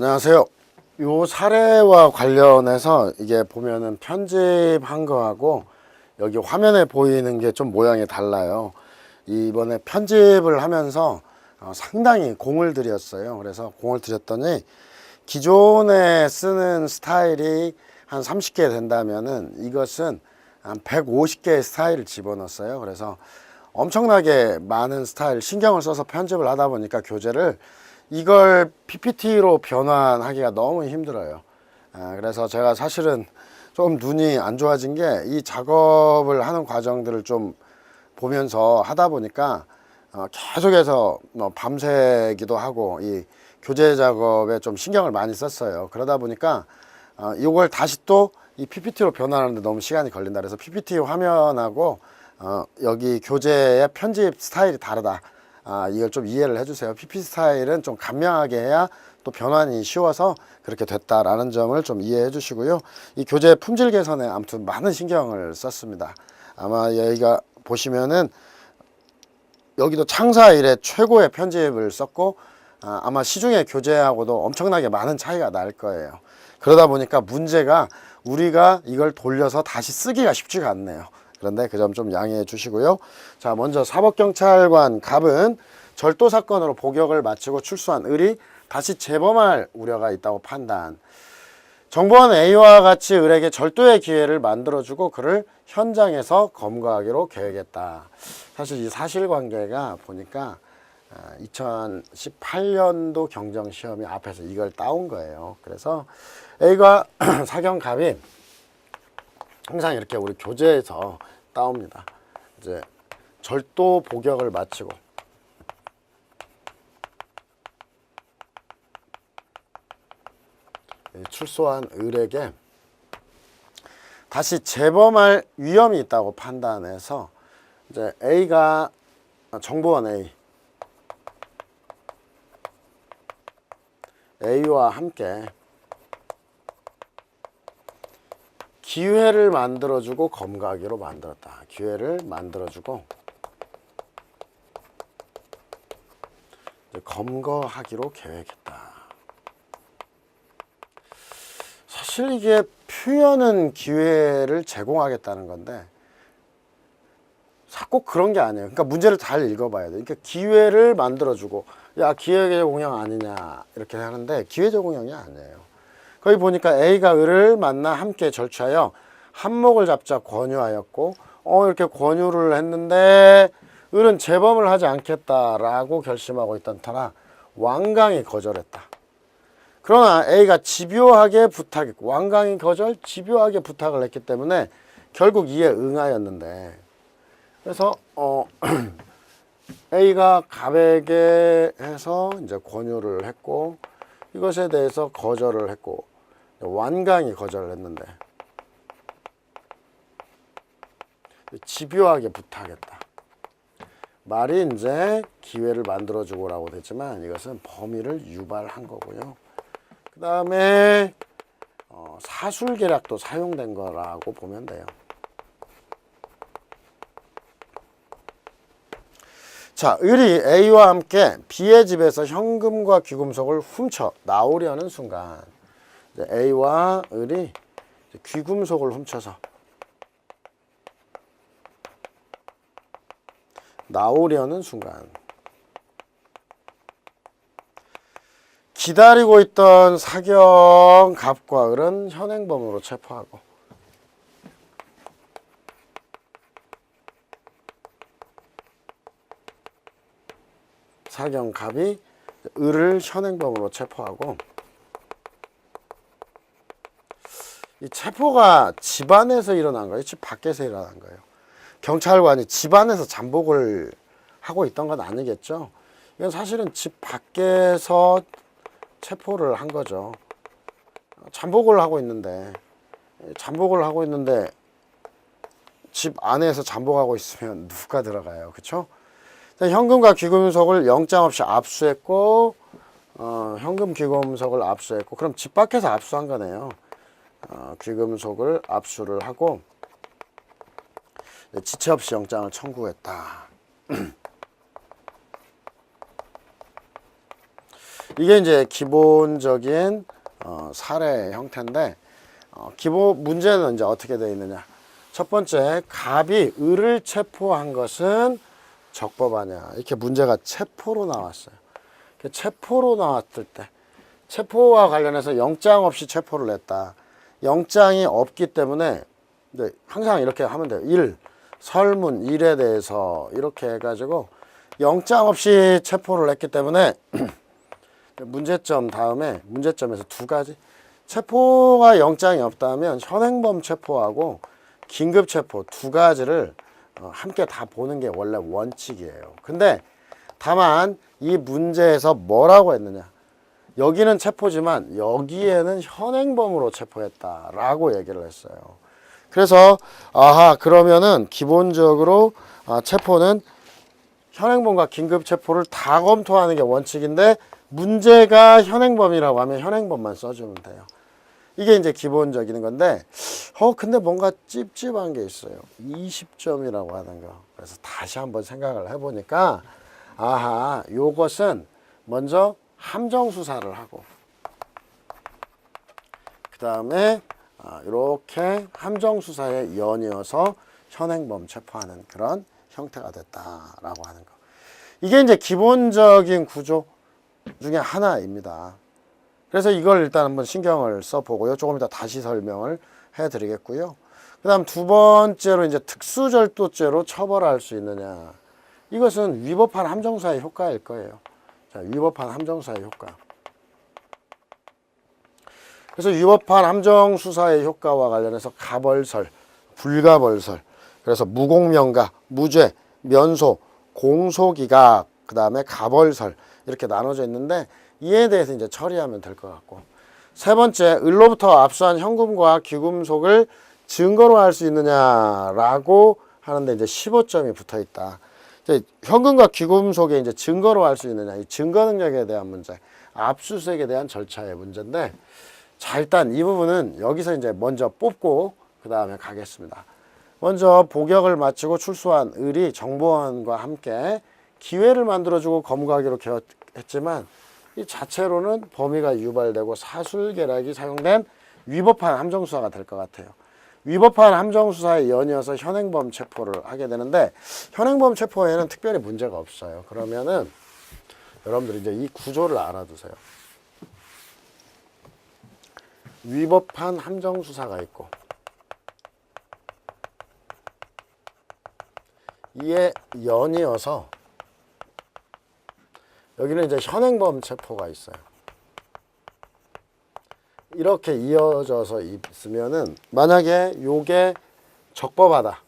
안녕하세요. 요 사례와 관련해서 이게 보면은 편집한 거하고 여기 화면에 보이는 게 좀 모양이 달라요. 이번에 편집을 하면서 상당히 공을 들였어요. 그래서 공을 들였더니 기존에 쓰는 스타일이 한 30개 된다면은 이것은 한 150개의 스타일을 집어넣었어요. 그래서 엄청나게 많은 스타일 신경을 써서 편집을 하다 보니까 교재를 이걸 PPT로 변환하기가 너무 힘들어요. 그래서 제가 사실은 좀 눈이 안 좋아진 게 이 작업을 하는 과정들을 좀 보면서 하다 보니까 계속해서 밤새기도 하고 이 교재 작업에 좀 신경을 많이 썼어요. 그러다 보니까 이걸 다시 또 이 PPT로 변환하는데 너무 시간이 걸린다. 그래서 PPT 화면하고 여기 교재의 편집 스타일이 다르다. 이걸 좀 이해를 해주세요. PPT 스타일은 좀 간명하게 해야 또 변환이 쉬워서 그렇게 됐다라는 점을 좀 이해해 주시고요. 이 교재 품질 개선에 아무튼 많은 신경을 썼습니다. 아마 여기가 보시면은 여기도 창사 이래 최고의 편집을 썼고 아마 시중의 교재하고도 엄청나게 많은 차이가 날 거예요. 그러다 보니까 문제가 우리가 이걸 돌려서 다시 쓰기가 쉽지가 않네요. 그런데 그 점 좀 양해해 주시고요. 자, 먼저 사법경찰관 갑은 절도 사건으로 복역을 마치고 출소한 을이 다시 재범할 우려가 있다고 판단. 정보원 A와 같이 을에게 절도의 기회를 만들어주고 그를 현장에서 검거하기로 계획했다. 사실 이 사실관계가 보니까 2018년도 경정시험이 앞에서 이걸 따온 거예요. 그래서 A가 사경갑이 항상 이렇게 우리 교재에서 따옵니다. 이제 절도 복역을 마치고 출소한 을에게 다시 재범할 위험이 있다고 판단해서 이제 A가 정보원 A와 함께 기회를 만들어주고 검거하기로 만들었다. 기회를 만들어주고 검거하기로 계획했다. 사실 이게 표현은 기회를 제공하겠다는 건데 꼭 그런 게 아니에요. 그러니까 문제를 잘 읽어봐야 돼요. 그러니까 기회를 만들어주고 야 기회 제공형 아니냐 이렇게 하는데 기회 제공형이 아니에요. 거기 보니까 A가 을을 만나 함께 절취하여 한목을 잡자 권유하였고 이렇게 권유를 했는데 을은 재범을 하지 않겠다라고 결심하고 있던 터라 완강히 거절했다. 그러나 A가 집요하게 부탁했고 완강히 거절, 집요하게 부탁을 했기 때문에 결국 이에 응하였는데 그래서 A가 갑에게 해서 이제 권유를 했고 이것에 대해서 거절을 했고 완강히 거절을 했는데 집요하게 부탁했다. 말이 이제 기회를 만들어주고라고 됐지만 이것은 범위를 유발한 거고요. 그 다음에 사술계략도 사용된 거라고 보면 돼요. 자, 을이 A와 함께 B의 집에서 현금과 귀금속을 훔쳐 나오려는 순간 A와 을이 귀금속을 훔쳐서 나오려는 순간 기다리고 있던 사경갑과 을은 현행범으로 체포하고 사경갑이 을을 현행범으로 체포하고 이 체포가 집 안에서 일어난 거예요? 집 밖에서 일어난 거예요? 경찰관이 집 안에서 잠복을 하고 있던 건 아니겠죠? 이건 사실은 집 밖에서 체포를 한 거죠. 잠복을 하고 있는데 집 안에서 잠복하고 있으면 누가 들어가요? 그쵸? 현금과 귀금속을 영장 없이 압수했고 현금 귀금속을 압수했고 그럼 집 밖에서 압수한 거네요. 귀금속을 압수를 하고 지체 없이 영장을 청구했다. 이게 이제 기본적인 사례 형태인데 기본 문제는 이제 어떻게 되어 있느냐. 첫 번째, 갑이 을을 체포한 것은 적법하냐. 이렇게 문제가 체포로 나왔어요. 체포로 나왔을 때 체포와 관련해서 영장 없이 체포를 냈다. 영장이 없기 때문에 항상 이렇게 하면 돼요. 1. 설문 1에 대해서 이렇게 해가지고 영장 없이 체포를 했기 때문에 문제점 다음에 문제점에서 두 가지. 체포가 영장이 없다면 현행범 체포하고 긴급 체포 두 가지를 함께 다 보는 게 원래 원칙이에요. 근데 다만 이 문제에서 뭐라고 했느냐. 여기는 체포지만 여기에는 현행범으로 체포했다라고 얘기를 했어요. 그래서 그러면은 기본적으로 체포는 현행범과 긴급 체포를 다 검토하는 게 원칙인데 문제가 현행범이라고 하면 현행범만 써주면 돼요. 이게 이제 기본적인 건데 근데 뭔가 찝찝한 게 있어요. 20점이라고 하는 거. 그래서 다시 한번 생각을 해보니까 요것은 먼저 함정 수사를 하고 그 다음에 이렇게 함정 수사에 연이어서 현행범 체포하는 그런 형태가 됐다라고 하는 거. 이게 이제 기본적인 구조 중에 하나입니다. 그래서 이걸 일단 한번 신경을 써보고요. 조금 이따 다시 설명을 해드리겠고요. 그 다음 두 번째로 이제 특수절도죄로 처벌할 수 있느냐. 이것은 위법한 함정수사의 효과일 거예요. 자, 위법한 함정수사의 효과. 그래서 위법한 함정수사의 효과와 관련해서 가벌설, 불가벌설, 그래서 무공명가, 무죄, 면소, 공소기각, 그 다음에 가벌설 이렇게 나눠져 있는데 이에 대해서 이제 처리하면 될 것 같고, 세 번째, 을로부터 압수한 현금과 귀금속을 증거로 할 수 있느냐라고 하는데 이제 15점이 붙어 있다. 이제 현금과 귀금속에 이제 증거로 할 수 있느냐, 이 증거 능력에 대한 문제, 압수수색에 대한 절차의 문제인데, 자, 일단 이 부분은 여기서 이제 먼저 뽑고 그 다음에 가겠습니다. 먼저 복역을 마치고 출소한 을이 정보원과 함께 기회를 만들어주고 검거하기로 했지만 이 자체로는 범위가 유발되고 사술계략이 사용된 위법한 함정수사가 될 것 같아요. 위법한 함정수사에 연이어서 현행범 체포를 하게 되는데 현행범 체포에는 특별히 문제가 없어요. 그러면은 여러분들이 이제 이 구조를 알아두세요. 위법한 함정수사가 있고 이에 연이어서 여기는 이제 현행범 체포가 있어요. 이렇게 이어져서 있으면은 만약에 요게 적법하다,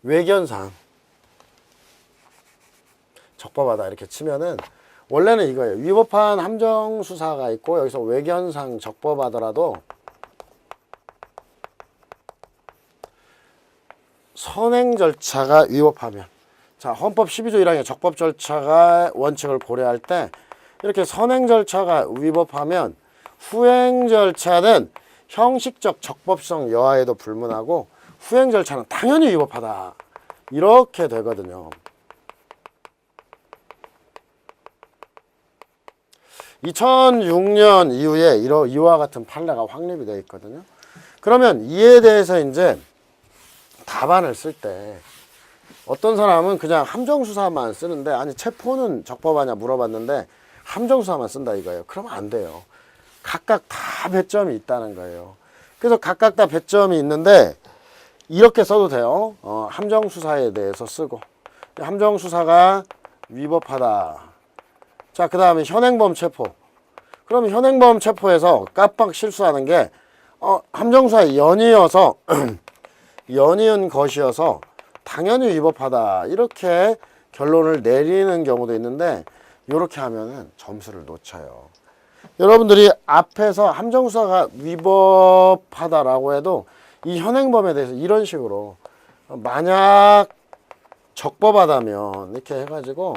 외견상 적법하다 이렇게 치면은 원래는 이거예요. 위법한 함정수사가 있고 여기서 외견상 적법하더라도 선행 절차가 위법하면, 자, 헌법 12조 1항의 적법 절차가 원칙을 고려할 때 이렇게 선행 절차가 위법하면 후행 절차는 형식적 적법성 여하에도 불문하고 후행 절차는 당연히 위법하다 이렇게 되거든요. 2006년 이후에 이와 같은 판례가 확립이 되어 있거든요. 그러면 이에 대해서 이제 답안을 쓸 때 어떤 사람은 그냥 함정수사만 쓰는데, 아니 체포는 적법하냐 물어봤는데 함정수사만 쓴다 이거예요. 그러면 안 돼요. 각각 다 배점이 있다는 거예요. 그래서 각각 다 배점이 있는데 이렇게 써도 돼요. 함정수사에 대해서 쓰고, 함정수사가 위법하다. 자, 그 다음에 현행범 체포. 그럼 현행범 체포에서 깜빡 실수하는 게 함정수사에 연이어서 연이은 것이어서 당연히 위법하다 이렇게 결론을 내리는 경우도 있는데, 이렇게 하면은 점수를 놓쳐요. 여러분들이 앞에서 함정수사가 위법하다라고 해도 이 현행범에 대해서 이런 식으로 만약 적법하다면 이렇게 해가지고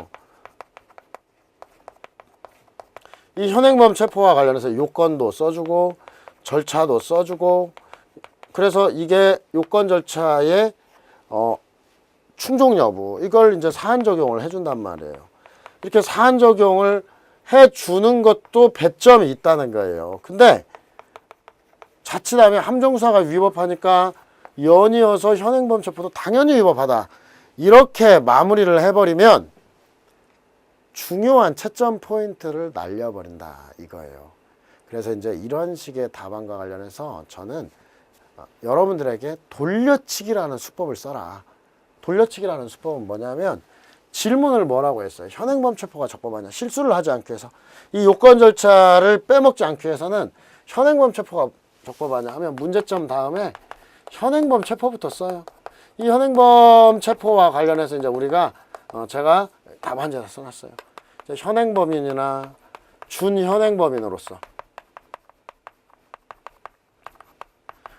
이 현행범 체포와 관련해서 요건도 써주고 절차도 써주고, 그래서 이게 요건 절차의 충족 여부, 이걸 이제 사안 적용을 해준단 말이에요. 이렇게 사안 적용을 해주는 것도 배점이 있다는 거예요. 근데 자칫하면 함정수사가 위법하니까 연이어서 현행범 체포도 당연히 위법하다. 이렇게 마무리를 해버리면 중요한 채점 포인트를 날려버린다 이거예요. 그래서 이제 이런 식의 답안과 관련해서 저는 여러분들에게 돌려치기라는 수법을 써라. 돌려치기라는 수법은 뭐냐면 질문을 뭐라고 했어요? 현행범 체포가 적법하냐? 실수를 하지 않기 위해서. 이 요건 절차를 빼먹지 않기 위해서는 현행범 체포가 적법하냐 하면 문제점 다음에 현행범 체포부터 써요. 이 현행범 체포와 관련해서 이제 우리가 제가 답안지에다 써놨어요. 현행범인이나 준현행범인으로서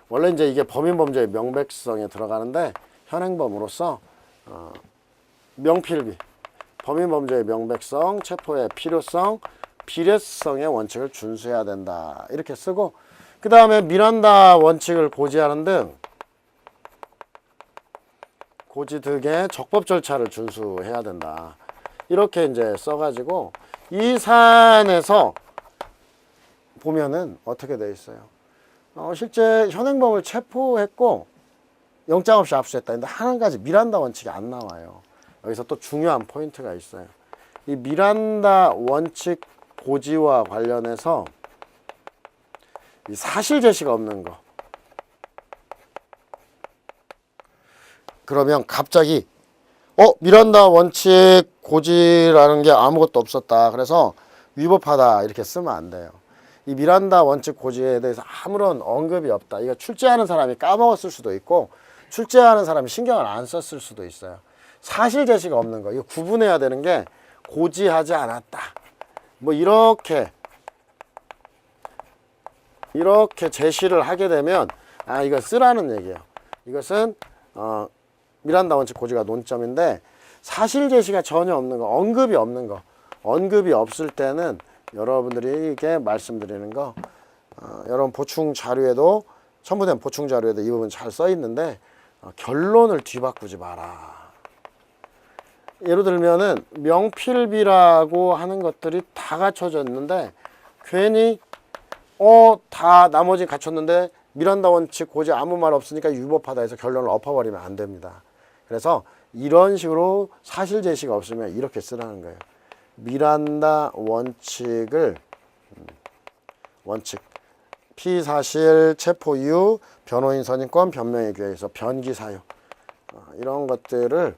원래 이제 이게 범인범죄의 명백성에 들어가는데 현행범으로서 명필비, 범인범죄의 명백성, 체포의 필요성, 비례성의 원칙을 준수해야 된다. 이렇게 쓰고 그 다음에 미란다 원칙을 고지하는 등 고지 등의 적법 절차를 준수해야 된다. 이렇게 이제 써가지고 이 사안에서 보면은 어떻게 돼 있어요? 실제 현행범을 체포했고 영장 없이 압수했다. 근데 한 가지 미란다 원칙이 안 나와요. 여기서 또 중요한 포인트가 있어요. 이 미란다 원칙 고지와 관련해서 이 사실 제시가 없는 거. 그러면 갑자기 미란다 원칙 고지라는 게 아무것도 없었다. 그래서 위법하다. 이렇게 쓰면 안 돼요. 이 미란다 원칙 고지에 대해서 아무런 언급이 없다. 이거 출제하는 사람이 까먹었을 수도 있고 출제하는 사람이 신경을 안 썼을 수도 있어요. 사실 제시가 없는 거. 이거 구분해야 되는 게 고지하지 않았다. 뭐 이렇게 제시를 하게 되면 이거 쓰라는 얘기예요. 이것은 미란다 원칙 고지가 논점인데 사실 제시가 전혀 없는 거, 언급이 없는 거. 언급이 없을 때는 여러분들이 이게 말씀드리는 거 여러분 보충 자료에도 첨부된 보충 자료에도 이 부분 잘 써 있는데 결론을 뒤바꾸지 마라. 예를 들면은 명필비라고 하는 것들이 다 갖춰져 있는데 괜히 다 나머지 갖췄는데 미란다 원칙 고지 아무 말 없으니까 위법하다 해서 결론을 엎어버리면 안 됩니다. 그래서 이런 식으로 사실 제시가 없으면 이렇게 쓰라는 거예요. 미란다 원칙을 원칙 피사실 체포 이후 변호인 선임권 변명에 기해서 변기 사유 이런 것들을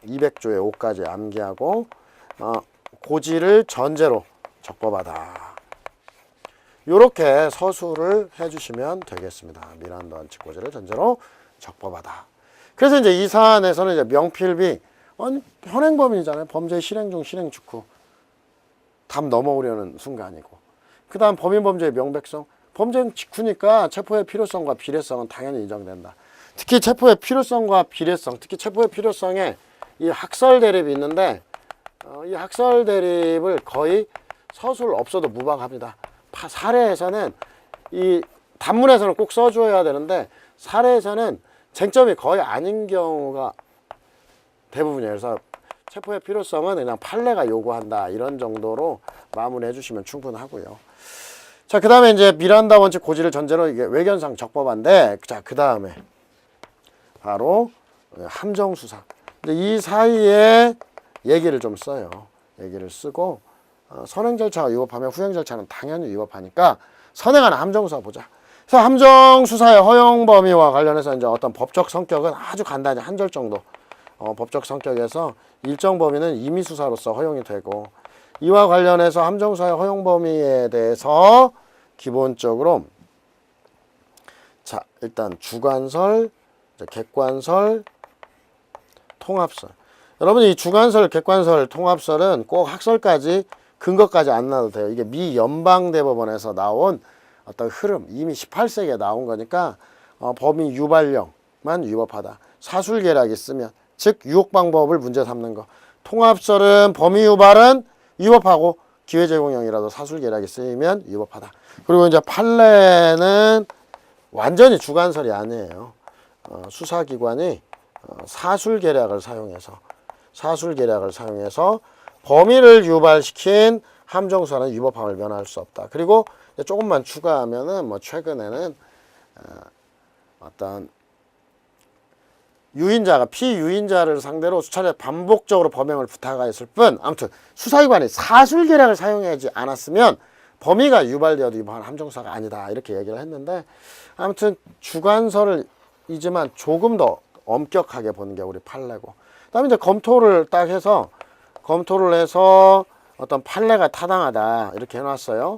200조의 5까지 암기하고 고지를 전제로 적법하다. 이렇게 서술을 해주시면 되겠습니다. 미란다 원칙 고지를 전제로 적법하다. 그래서 이제 이 사안에서는 이제 명필비 현행범인이잖아요. 범죄 실행 중 실행 직후 답 넘어오려는 순간이고 그 다음 범인범죄의 명백성 범죄 직후니까 체포의 필요성과 비례성은 당연히 인정된다. 특히 체포의 필요성과 비례성 특히 체포의 필요성에 이 학설 대립이 있는데 이 학설 대립을 거의 서술 없어도 무방합니다. 사례에서는 이 단문에서는 꼭 써줘야 되는데 사례에서는 쟁점이 거의 아닌 경우가 대부분이에요. 그래서 체포의 필요성은 그냥 판례가 요구한다 이런 정도로 마무리해 주시면 충분하고요. 자, 그 다음에 이제 미란다 원칙 고지를 전제로 이게 외견상 적법한데 자, 그 다음에 바로 함정수사. 이 사이에 얘기를 좀 써요. 얘기를 쓰고 선행 절차가 위법하면 후행 절차는 당연히 위법하니까 선행하는 함정수사 보자. 그래서 함정수사의 허용 범위와 관련해서 이제 어떤 법적 성격은 아주 간단히 한 절 정도 법적 성격에서 일정 범위는 임의수사로서 허용이 되고 이와 관련해서 함정수사의 허용 범위에 대해서 기본적으로 자 일단 주관설, 객관설, 통합설. 여러분 이 주관설, 객관설, 통합설은 꼭 학설까지 근거까지 안 나도 돼요. 이게 미 연방대법원에서 나온 어떤 흐름 이미 18세기에 나온 거니까 범위 유발령만 위법하다. 사술계략이 쓰면 즉 유혹방법을 문제 삼는 거. 통합설은 범위 유발은 위법하고 기회제공형이라도 사술계략이 쓰이면 위법하다. 그리고 이제 판례는 완전히 주관설이 아니에요. 수사기관이 사술계략을 사용해서 범위를 유발시킨 함정수사는 위법함을 면할 수 없다. 그리고 조금만 추가하면은 뭐 최근에는 어떤 유인자가 피유인자를 상대로 수차례 반복적으로 범행을 부탁하였을 뿐 아무튼 수사기관이 사술계략을 사용하지 않았으면 범위가 유발되어도 위법한 함정수사가 아니다 이렇게 얘기를 했는데 아무튼 주관설을 이지만 조금 더 엄격하게 보는 게 우리 판례고 그다음에 이제 검토를 해서 어떤 판례가 타당하다 이렇게 해놨어요.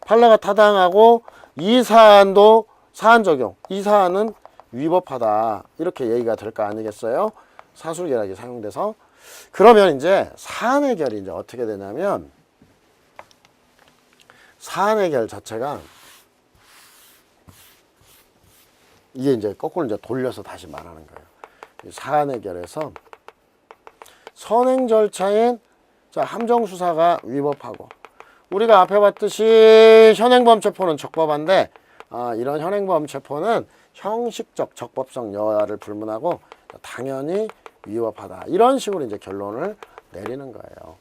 판례가 타당하고 이 사안도 사안 적용 이 사안은 위법하다 이렇게 얘기가 될 거 아니겠어요? 사술계략이 사용돼서 그러면 이제 사안 해결이 이제 어떻게 되냐면 사안 해결 자체가 이게 이제 거꾸로 이제 돌려서 다시 말하는 거예요. 사안 해결에서 선행 절차인 자 함정수사가 위법하고 우리가 앞에 봤듯이 현행범 체포는 적법한데 이런 현행범 체포는 형식적 적법성 여하를 불문하고 당연히 위법하다 이런 식으로 이제 결론을 내리는 거예요.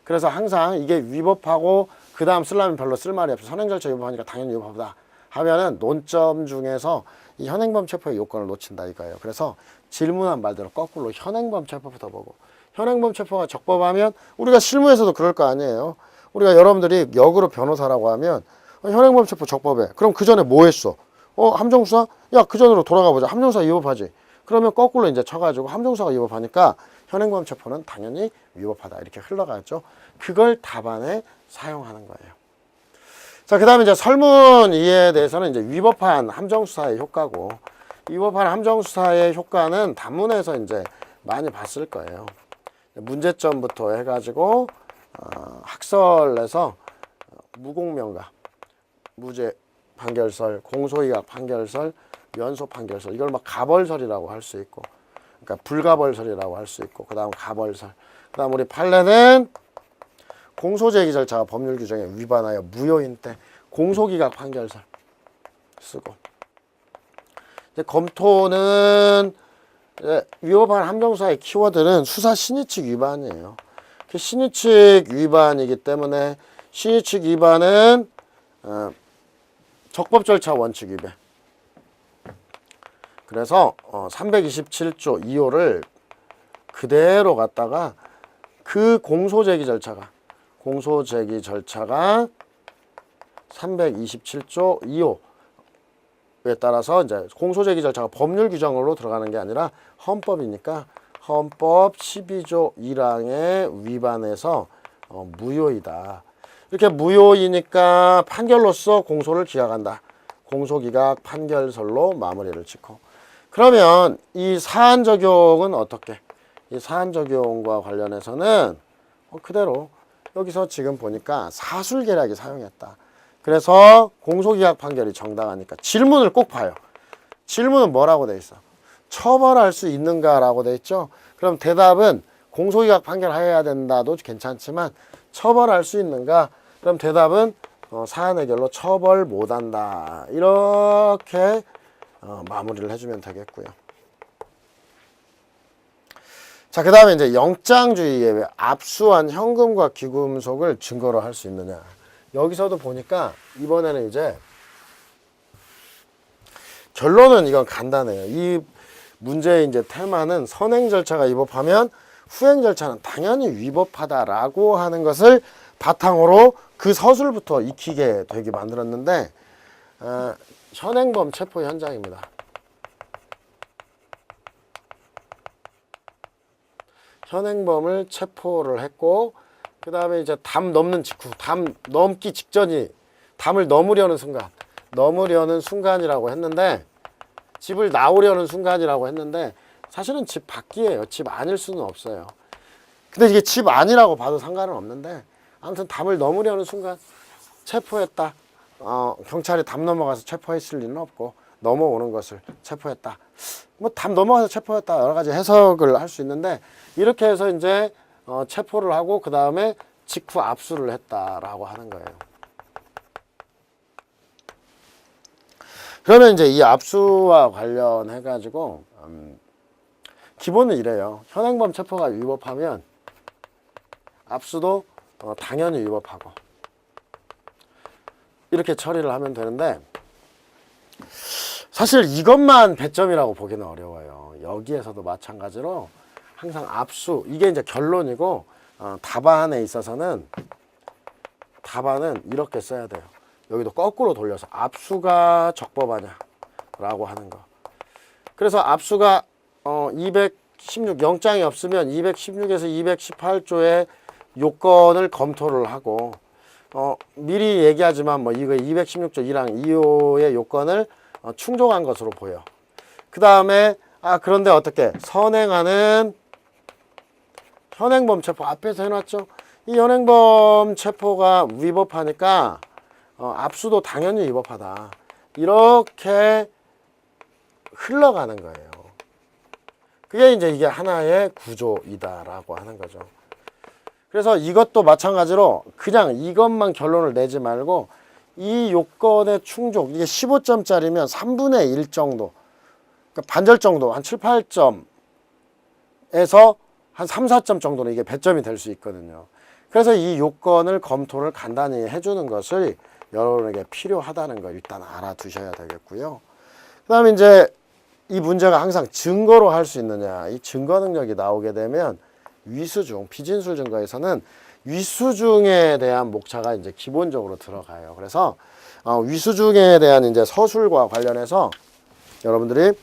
그래서 항상 이게 위법하고 그 다음 쓰려면 별로 쓸 말이 없어 선행 절차 위법하니까 당연히 위법하다 하면은 논점 중에서 이 현행범 체포의 요건을 놓친다 이거예요. 그래서 질문한 말대로 거꾸로 현행범 체포부터 보고 현행범 체포가 적법하면 우리가 실무에서도 그럴 거 아니에요. 우리가 여러분들이 역으로 변호사라고 하면 현행범 체포 적법해. 그럼 그 전에 뭐 했어? 함정수사? 야, 그 전으로 돌아가 보자. 함정수사 위법하지. 그러면 거꾸로 이제 쳐가지고 함정수사가 위법하니까 현행범 체포는 당연히 위법하다. 이렇게 흘러가죠. 그걸 답안에 사용하는 거예요. 자, 그 다음에 이제 설문 이해에 대해서는 이제 위법한 함정수사의 효과고, 위법한 함정수사의 효과는 단문에서 이제 많이 봤을 거예요. 문제점부터 해가지고, 학설에서 무공명가, 무죄 판결설, 공소이각 판결설, 연소 판결설 이걸 막 가벌설이라고 할 수 있고 그러니까 불가벌설이라고 할 수 있고 그 다음 가벌설 그 다음 우리 판례는 공소제기 절차가 법률 규정에 위반하여 무효인 때 공소기각 판결설 쓰고 이제 검토는 위법한 함정수사의 키워드는 수사 신의칙 위반이에요. 신의칙 위반이기 때문에 신의칙 위반은 적법 절차 원칙 위배. 그래서 327조 2호를 그대로 갖다가 그 공소제기 절차가 327조 2호에 따라서 이제 공소제기 절차가 법률 규정으로 들어가는 게 아니라 헌법이니까 헌법 12조 1항에 위반해서 무효이다. 이렇게 무효이니까 판결로서 공소를 기각한다. 공소기각 판결설로 마무리를 짓고 그러면 이 사안 적용은 어떻게? 이 사안 적용과 관련해서는 그대로 여기서 지금 보니까 사술계략이 사용했다. 그래서 공소기각 판결이 정당하니까 질문을 꼭 봐요. 질문은 뭐라고 돼 있어? 처벌할 수 있는가라고 돼 있죠. 그럼 대답은 공소기각 판결해야 된다도 괜찮지만 처벌할 수 있는가? 그럼 대답은 사안 해결로 처벌 못한다. 이렇게 마무리를 해주면 되겠고요. 자, 그 다음에 이제 영장주의에 왜 압수한 현금과 귀금속을 증거로 할 수 있느냐. 여기서도 보니까 이번에는 이제 결론은 이건 간단해요. 이 문제의 이제 테마는 선행 절차가 위법하면 후행 절차는 당연히 위법하다라고 하는 것을 바탕으로 그 서술부터 익히게 되게 만들었는데 현행범 체포 현장입니다. 현행범을 체포를 했고 그 다음에 이제 담 넘는 직후 담 넘기 직전이 담을 넘으려는 순간이라고 했는데 집을 나오려는 순간이라고 했는데 사실은 집 밖이에요. 집 안일 수는 없어요. 근데 이게 집 안이라고 봐도 상관은 없는데 아무튼 담을 넘으려는 순간 체포했다. 경찰이 담 넘어가서 체포했을 리는 없고 넘어오는 것을 체포했다. 뭐 담 넘어가서 체포했다. 여러 가지 해석을 할 수 있는데 이렇게 해서 이제 체포를 하고 그 다음에 직후 압수를 했다라고 하는 거예요. 그러면 이제 이 압수와 관련해 가지고 기본은 이래요. 현행범 체포가 위법하면 압수도 당연히 위법하고 이렇게 처리를 하면 되는데, 사실 이것만 배점이라고 보기는 어려워요. 여기에서도 마찬가지로 항상 압수, 이게 이제 결론이고, 답안에 있어서는 답안은 이렇게 써야 돼요. 여기도 거꾸로 돌려서 압수가 적법하냐 라고 하는 거. 그래서 압수가 216 영장이 없으면 216에서 218조의 요건을 검토를 하고, 미리 얘기하지만 뭐 이거 216조 1항 2호의 요건을 충족한 것으로 보여. 그 다음에 그런데 어떻게 선행하는 현행범 체포 앞에서 해놨죠. 이 현행범 체포가 위법하니까 압수도 당연히 위법하다. 이렇게 흘러가는 거예요. 그게 이제 이게 하나의 구조이다라고 하는 거죠. 그래서 이것도 마찬가지로 그냥 이것만 결론을 내지 말고 이 요건의 충족, 이게 15점짜리면 3분의 1 정도, 그러니까 반절 정도, 한 7, 8점에서 한 3, 4점 정도는 이게 배점이 될 수 있거든요. 그래서 이 요건을 검토를 간단히 해주는 것을 여러분에게 필요하다는 걸 일단 알아두셔야 되겠고요. 그 다음에 이제 이 문제가 항상 증거로 할 수 있느냐, 이 증거 능력이 나오게 되면 위수중, 비진술 증거에서는 위수중에 대한 목차가 이제 기본적으로 들어가요. 그래서 위수중에 대한 이제 서술과 관련해서 여러분들이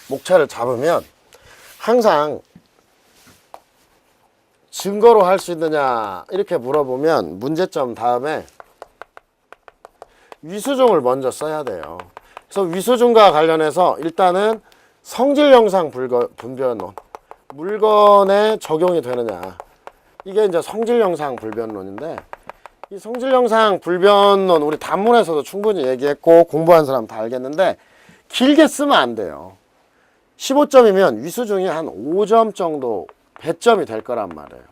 목차를 잡으면 항상 증거로 할 수 있느냐 이렇게 물어보면 문제점 다음에 위수중을 먼저 써야 돼요. 그래서 위수중과 관련해서 일단은 성질영상 분변론, 물건에 적용이 되느냐, 이게 이제 성질영상 불변론인데, 이 성질영상 불변론 우리 단문에서도 충분히 얘기했고 공부한 사람 다 알겠는데 길게 쓰면 안 돼요. 15점이면 위수중이 한 5점 정도 배점이 될 거란 말이에요.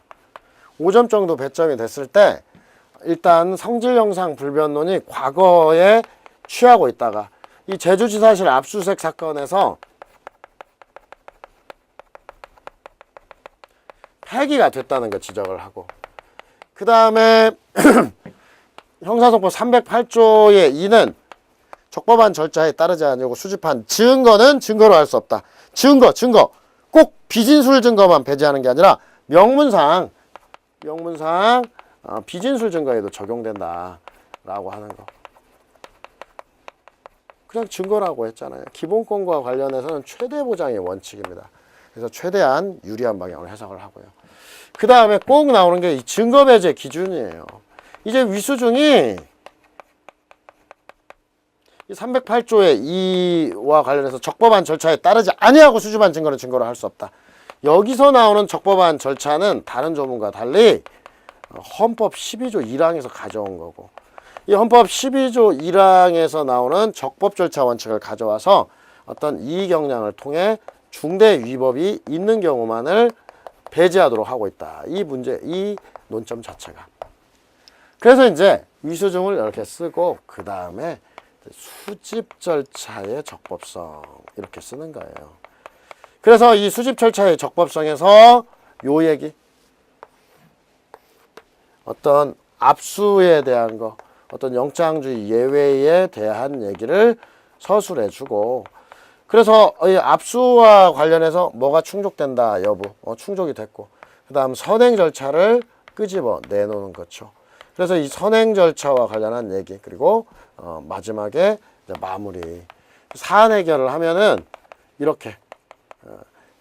5점 정도 배점이 됐을 때 일단 성질영상 불변론이 과거에 취하고 있다가 이 제주지사실 압수수색 사건에서 폐기가 됐다는 거 지적을 하고, 그 다음에 형사소법 308조의 2는 적법한 절차에 따르지 않으려고 수집한 증거는 증거로 할 수 없다. 증거 꼭 비진술 증거만 배제하는 게 아니라 명문상 비진술 증거에도 적용된다 라고 하는 거. 그냥 증거라고 했잖아요. 기본권과 관련해서는 최대 보장의 원칙입니다. 그래서 최대한 유리한 방향으로 해석을 하고요. 그 다음에 꼭 나오는 게 이 증거 배제 기준이에요. 이제 위수중이 이 308조의 2와 관련해서 적법한 절차에 따르지 아니하고 수집한 증거는 증거로 할 수 없다. 여기서 나오는 적법한 절차는 다른 조문과 달리 헌법 12조 1항에서 가져온 거고, 이 헌법 12조 1항에서 나오는 적법 절차 원칙을 가져와서 어떤 이의경량을 통해 중대 위법이 있는 경우만을 배제하도록 하고 있다. 이 문제, 이 논점 자체가. 그래서 이제 위수중을 이렇게 쓰고 그 다음에 수집 절차의 적법성 이렇게 쓰는 거예요. 그래서 이 수집 절차의 적법성에서 요 얘기, 어떤 압수에 대한 거, 어떤 영장주의 예외에 대한 얘기를 서술해주고, 그래서 이 압수와 관련해서 뭐가 충족된다 여부, 충족이 됐고, 그 다음 선행 절차를 끄집어 내놓는 거죠. 그래서 이 선행 절차와 관련한 얘기, 그리고 마지막에 이제 마무리, 사안 해결을 하면은 이렇게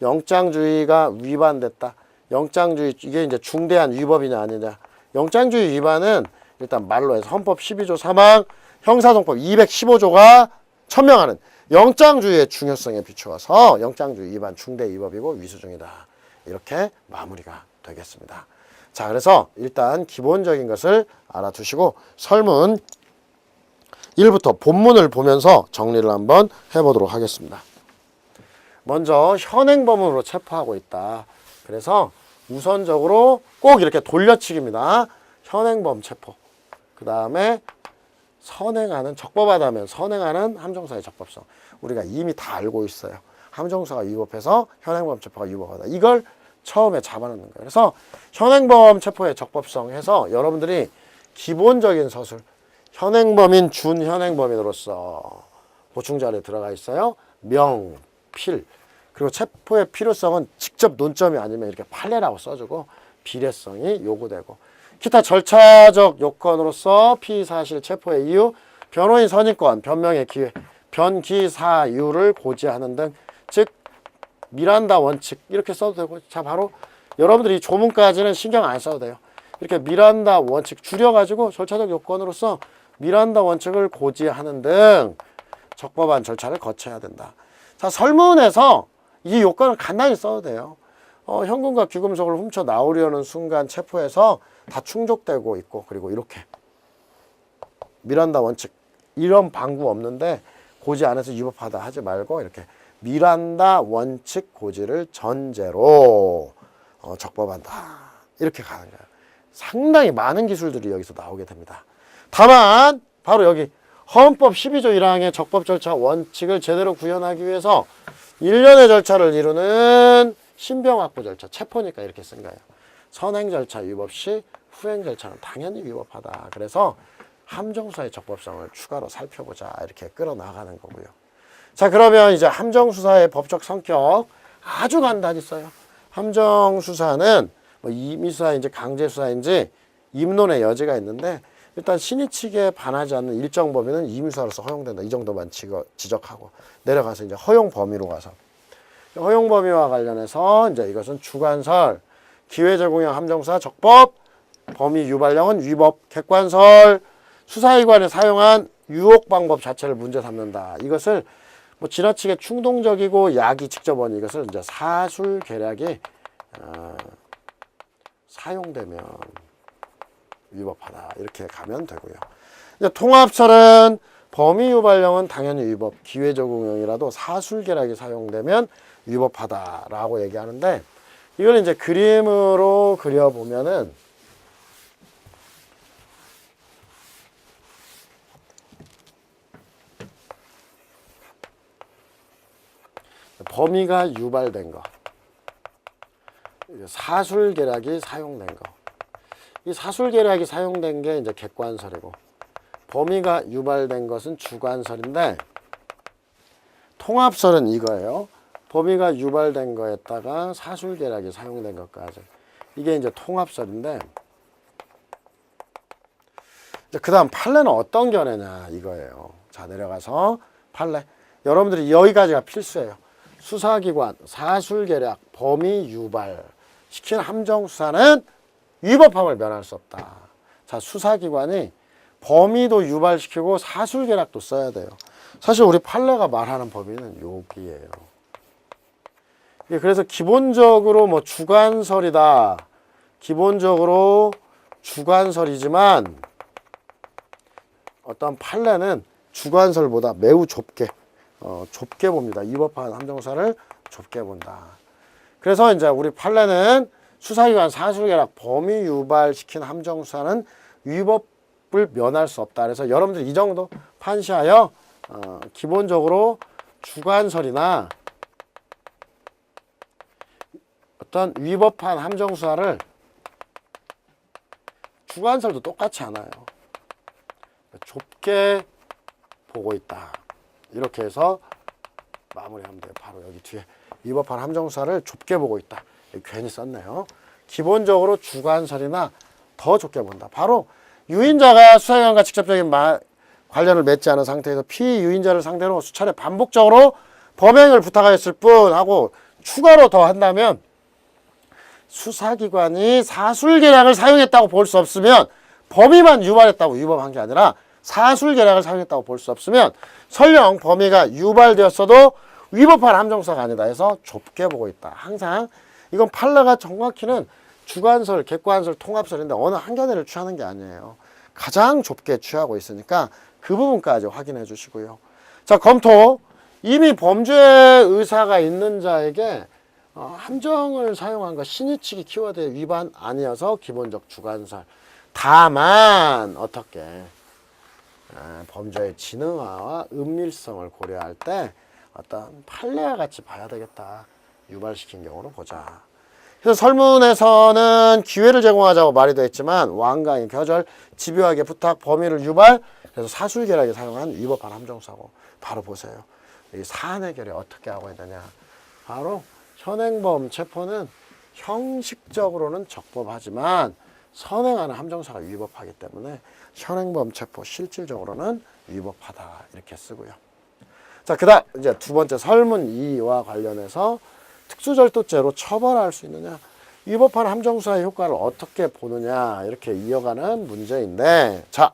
영장주의가 위반됐다. 영장주의, 이게 이제 중대한 위법이냐 아니냐. 영장주의 위반은 일단 말로 해서 헌법 12조 3항, 형사소송법 215조가 천명하는 영장주의의 중요성에 비추어서 영장주의 위반 중대 위법이고 위수중이다. 이렇게 마무리가 되겠습니다. 자, 그래서 일단 기본적인 것을 알아두시고 설문 1부터 본문을 보면서 정리를 한번 해보도록 하겠습니다. 먼저 현행범으로 체포하고 있다. 그래서 우선적으로 꼭 이렇게 돌려치기입니다. 현행범 체포. 그 다음에 선행하는, 적법하다면 선행하는 함정사의 적법성. 우리가 이미 다 알고 있어요. 함정수사가 위법해서 현행범 체포가 위법하다. 이걸 처음에 잡아놓는 거예요. 그래서 현행범 체포의 적법성 해서 여러분들이 기본적인 서술, 현행범인 준현행범인으로서 보충자료에 들어가 있어요. 명, 필. 그리고 체포의 필요성은 직접 논점이 아니면 이렇게 판례라고 써주고 비례성이 요구되고 기타 절차적 요건으로서 피의사실 체포의 이유, 변호인 선임권, 변명의 기회, 변기사유를 고지하는 등 즉 미란다 원칙 이렇게 써도 되고 자 바로 여러분들이 조문까지는 신경 안 써도 돼요. 이렇게 미란다 원칙 줄여가지고 절차적 요건으로서 미란다 원칙을 고지하는 등 적법한 절차를 거쳐야 된다. 자 설문에서 이 요건을 간단히 써도 돼요. 현금과 귀금속을 훔쳐 나오려는 순간 체포해서 다 충족되고 있고 그리고 이렇게 미란다 원칙 이런 방구 없는데 고지 안 해서 위법하다 하지 말고 이렇게 미란다 원칙 고지를 전제로 적법한다 이렇게 가는 거예요. 상당히 많은 기술들이 여기서 나오게 됩니다. 다만 바로 여기 헌법 12조 1항의 적법 절차 원칙을 제대로 구현하기 위해서 일련의 절차를 이루는 신병 확보 절차, 체포니까 이렇게 쓴 거예요. 선행 절차 위법 시 후행 절차는 당연히 위법하다. 그래서 함정수사의 적법성을 추가로 살펴보자 이렇게 끌어나가는 거고요. 자 그러면 이제 함정수사의 법적 성격 아주 간단히 써요. 함정수사는 뭐 임의수사인지 강제수사인지 입론의 여지가 있는데 일단 신의 측에 반하지 않는 일정 범위는 임의수사로서 허용된다. 이 정도만 지적하고 내려가서 이제 허용 범위로 가서 허용 범위와 관련해서 이제 이것은 주관설, 기회 제공형 함정수사 적법, 범위 유발령은 위법, 객관설, 수사기관에 사용한 유혹 방법 자체를 문제 삼는다. 이것을 뭐 지나치게 충동적이고 약이 직접 원 이것을 이제 사술 계략이 사용되면 위법하다. 이렇게 가면 되고요. 이제 통합설은 범위 유발령은 당연히 위법, 기회 적용형이라도 사술 계략이 사용되면 위법하다라고 얘기하는데 이걸 이제 그림으로 그려보면은 범위가 유발된 거, 사술 계략이 사용된 거. 이 사술 계략이 사용된 게 이제 객관설이고 범위가 유발된 것은 주관설인데 통합설은 이거예요. 범위가 유발된 거에다가 사술 계략이 사용된 것까지. 이게 이제 통합설인데 그 다음 판례는 어떤 견해냐 이거예요. 자 내려가서 판례. 여러분들이 여기까지가 필수예요. 수사기관, 사술계략, 범위 유발 시킨 함정수사는 위법함을 면할 수 없다. 자, 수사기관이 범위도 유발시키고 사술계략도 써야 돼요. 사실 우리 판례가 말하는 범위는 여기예요. 그래서 기본적으로 뭐 주관설이다. 기본적으로 주관설이지만 어떤 판례는 주관설보다 매우 좁게 봅니다. 위법한 함정수사를 좁게 본다. 그래서 이제 우리 판례는 수사기관 사술계략 범위 유발시킨 함정수사는 위법을 면할 수 없다. 그래서 여러분들 이 정도 판시하여 기본적으로 주관설이나 어떤 위법한 함정수사를 주관설도 똑같지 않아요. 좁게 보고 있다. 이렇게 해서 마무리하면 돼요. 바로 여기 뒤에 위법한 함정수사를 좁게 보고 있다. 괜히 썼네요. 기본적으로 주관설이나 더 좁게 본다. 바로 유인자가 수사기관과 직접적인 관련을 맺지 않은 상태에서 피유인자를 상대로 수차례 반복적으로 범행을 부탁하였을 뿐 하고 추가로 더 한다면 수사기관이 사술계략을 사용했다고 볼 수 없으면 범위만 유발했다고 위법한 게 아니라 사술계략을 사용했다고 볼 수 없으면 설령 범위가 유발되었어도 위법한 함정수사가 아니다 해서 좁게 보고 있다. 항상 이건 판례가 정확히는 주관설, 객관설, 통합설인데 어느 한 견해를 취하는 게 아니에요. 가장 좁게 취하고 있으니까 그 부분까지 확인해 주시고요. 자, 검토. 이미 범죄 의사가 있는 자에게 함정을 사용한 거 신의치기 키워드의 위반 아니어서 기본적 주관설. 다만 어떻게 범죄의 진흥화와 은밀성을 고려할 때 어떤 판례와 같이 봐야 되겠다. 유발시킨 경우로 보자. 그래서 설문에서는 기회를 제공하자고 말이 되어 있지만 완강히 표절, 집요하게 부탁, 범위를 유발, 그래서 사술결하게 사용한 위법한 함정사고. 바로 보세요. 이 사안 해결에 어떻게 하고 있느냐. 바로 현행범 체포는 형식적으로는 적법하지만 선행하는 함정사가 위법하기 때문에 현행범 체포 실질적으로는 위법하다 이렇게 쓰고요. 자, 그다음 이제 두 번째 설문 2와 관련해서 특수절도죄로 처벌할 수 있느냐, 위법한 함정사의 효과를 어떻게 보느냐 이렇게 이어가는 문제인데, 자,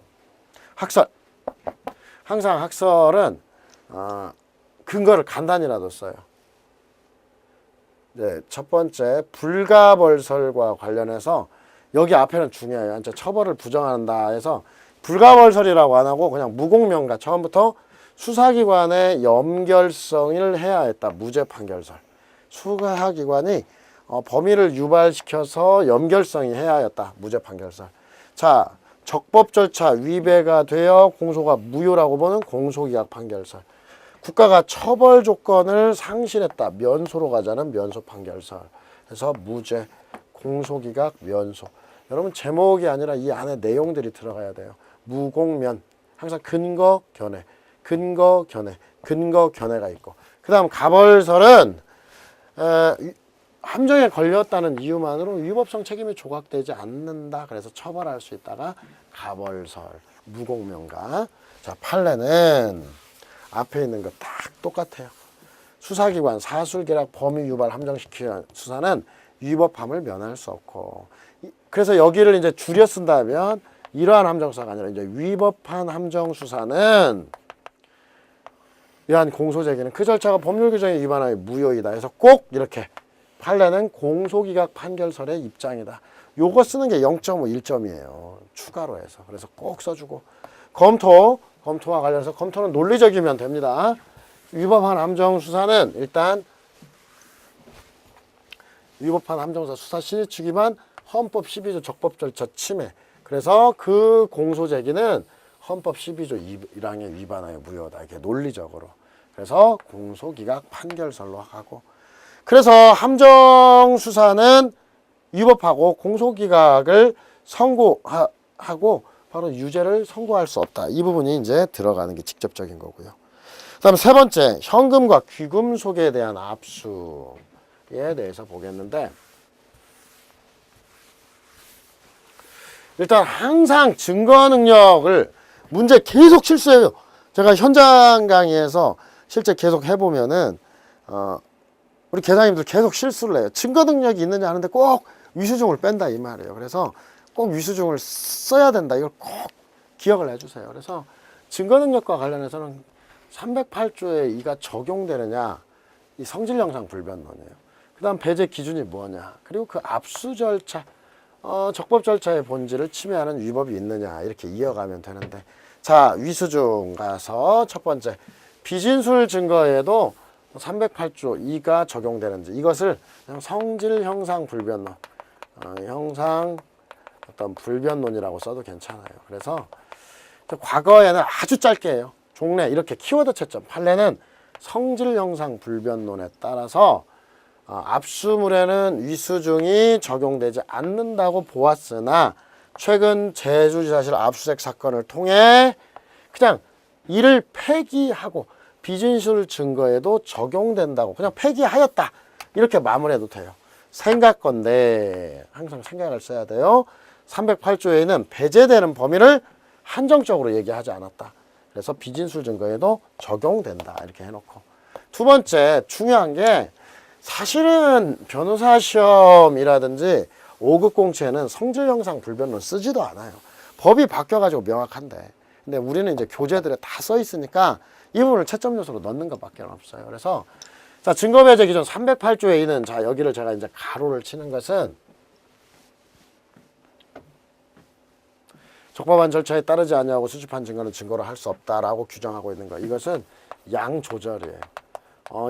학설. 항상 학설은 근거를 간단히라도 써요. 네, 첫 번째 불가벌설과 관련해서 여기 앞에는 중요해요. 이제 처벌을 부정한다 해서 불가벌설이라고 안 하고 그냥 무공명가, 처음부터 수사기관의 연결성을 해야 했다. 무죄 판결설. 수사기관이 범위를 유발시켜서 연결성이 해야 했다. 무죄 판결설. 자, 적법 절차 위배가 되어 공소가 무효라고 보는 공소기각 판결설. 국가가 처벌 조건을 상실했다. 면소로 가자는 면소 판결설. 그래서 무죄, 공소기각, 면소. 여러분 제목이 아니라 이 안에 내용들이 들어가야 돼요. 무공면. 항상 근거, 견해. 근거, 견해. 근거, 견해가 있고. 그 다음 가벌설은 함정에 걸렸다는 이유만으로 위법성 책임이 조각되지 않는다. 그래서 처벌할 수 있다가 가벌설, 무공명가. 자, 판례는 앞에 있는 거 딱 똑같아요. 수사기관 사술계략 범위 유발 함정시키는 수사는 위법함을 면할 수 없고, 그래서 여기를 이제 줄여 쓴다면 이러한 함정수사가 아니라 이제 위법한 함정수사는 이러한 공소제기는 그 절차가 법률 규정에 위반하여 무효이다 해서 꼭 이렇게 판례는 공소기각 판결설의 입장이다. 요거 쓰는 게 0.5, 1점이에요. 추가로 해서. 그래서 꼭 써주고. 검토와 관련해서 검토는 논리적이면 됩니다. 위법한 함정수사는 일단 위법한 함정수사 수사 신의축 위반, 헌법 12조 적법 절차 침해. 그래서 그 공소제기는 헌법 12조 1항에 위반하여 무효다. 이렇게 논리적으로. 그래서 공소기각 판결설로 하고. 그래서 함정수사는 위법하고 공소기각을 선고하고 바로 유죄를 선고할 수 없다. 이 부분이 이제 들어가는 게 직접적인 거고요. 그 다음 세 번째, 현금과 귀금속에 대한 압수에 대해서 보겠는데, 일단 항상 증거 능력을 문제 계속 실수해요. 제가 현장 강의에서 실제 계속 해보면은 우리 계장님들 계속 실수를 해요. 증거 능력이 있느냐 하는데 꼭 위수중을 뺀다 이 말이에요. 그래서 꼭 위수중을 써야 된다. 이걸 꼭 기억을 해주세요. 그래서 증거 능력과 관련해서는 308조에 이가 적용되느냐, 이 성질 영상 불변론이에요. 그 다음 배제 기준이 뭐냐, 그리고 그 압수 절차, 적법 절차의 본질을 침해하는 위법이 있느냐, 이렇게 이어가면 되는데, 자, 위수중 가서 첫 번째 비진술 증거에도 308조 2가 적용되는지, 이것을 그냥 성질 형상 불변론, 형상 어떤 불변론이라고 써도 괜찮아요. 그래서 과거에는 아주 짧게 해요. 종래 이렇게 키워드 채점. 판례는 성질 형상 불변론에 따라서 압수물에는 위수중이 적용되지 않는다고 보았으나 최근 제주지사실 압수수색 사건을 통해 그냥 이를 폐기하고 비진술 증거에도 적용된다고 그냥 폐기하였다. 이렇게 마무리해도 돼요. 생각건데 항상 생각을 써야 돼요. 308조에는 배제되는 범위를 한정적으로 얘기하지 않았다. 그래서 비진술 증거에도 적용된다. 이렇게 해놓고. 두 번째 중요한 게, 사실은 변호사 시험이라든지 5급 공채는 성질 형상 불변론 쓰지도 않아요. 법이 바뀌어가지고 명확한데. 근데 우리는 이제 교재들에 다 써 있으니까 이 부분을 채점 요소로 넣는 것밖에 없어요. 그래서 자, 증거배제 기준 308조에 있는, 자, 여기를 제가 이제 가로를 치는 것은 적법한 절차에 따르지 아니하고 수집한 증거는 증거로 할 수 없다라고 규정하고 있는 거. 이것은 양 조절이에요.